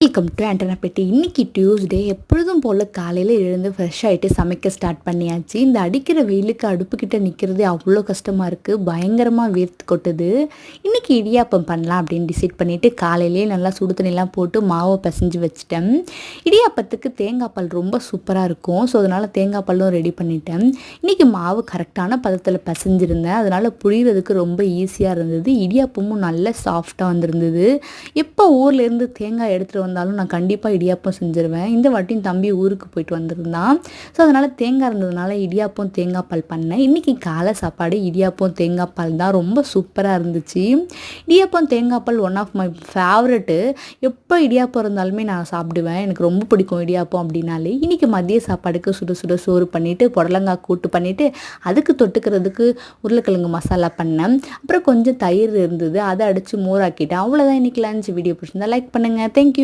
Welcome to antenna பெட்டி. இன்றைக்கி Tuesday. எப்பொழுதும் போல் காலையில் எழுந்து ஃப்ரெஷ் ஆகிட்டு சமைக்க ஸ்டார்ட் பண்ணியாச்சு. இந்த அடிக்கிற வெயிலுக்கு அடுப்புக்கிட்ட நிற்கிறதே அவ்வளோ கஷ்டமாக இருக்குது. பயங்கரமாக வேர்த்து கொட்டுது. இன்றைக்கி இடியாப்பம் பண்ணலாம் அப்படின்னு டிசைட் பண்ணிவிட்டு காலையிலேயே நல்லா சுடு தண்ணிலாம் போட்டு மாவை பிசைஞ்சு வச்சிட்டேன். இடியாப்பத்துக்கு தேங்காய் பால் ரொம்ப சூப்பராக இருக்கும். ஸோ அதனால் தேங்காய் பாலும் ரெடி பண்ணிட்டேன். இன்றைக்கி மாவு கரெக்டான பதத்தில் பிசைஞ்சிருந்தேன். அதனால் புழிகிறதுக்கு ரொம்ப ஈஸியாக இருந்தது. இடியாப்பமும் நல்ல சாஃப்டாக வந்திருந்தது. எப்போ ஊர்லேருந்து தேங்காய் எடுத்துகிட்டு வந்தாலும் நான் கண்டிப்பாக இடியாப்பம் செஞ்சுருவேன். இந்த வாட்டியும் தம்பி ஊருக்கு போயிட்டு வந்திருந்தான். ஸோ அதனால் தேங்காய் இருந்ததுனால இடியாப்பம் தேங்காய் பால் பண்ணேன். இன்றைக்கி காலை சாப்பாடு இடியாப்பம் தேங்காய் பால் தான். ரொம்ப சூப்பராக இருந்துச்சு. இடியாப்பம் தேங்காய் பால் ஒன் ஆஃப் மை ஃபேவரெட்டு. எப்போ இடியாப்பம் இருந்தாலுமே நான் சாப்பிடுவேன். எனக்கு ரொம்ப பிடிக்கும் இடியாப்பம் அப்படின்னாலே. இன்றைக்கி மதிய சாப்பாடுக்கு சுட சுட சோறு பண்ணிவிட்டு புடலங்காய் கூட்டு பண்ணிவிட்டு அதுக்கு தொட்டுக்கிறதுக்கு உருளைக்கிழங்கு மசாலா பண்ணேன். அப்புறம் கொஞ்சம் தயிர் இருந்தது, அதை அடித்து மோராக்கிட்டேன். அவ்வளோதான் இன்றைக்கி லஞ்ச். வீடியோ பிடிச்சிருந்தா லைக் பண்ணுங்கள். தேங்க்யூ.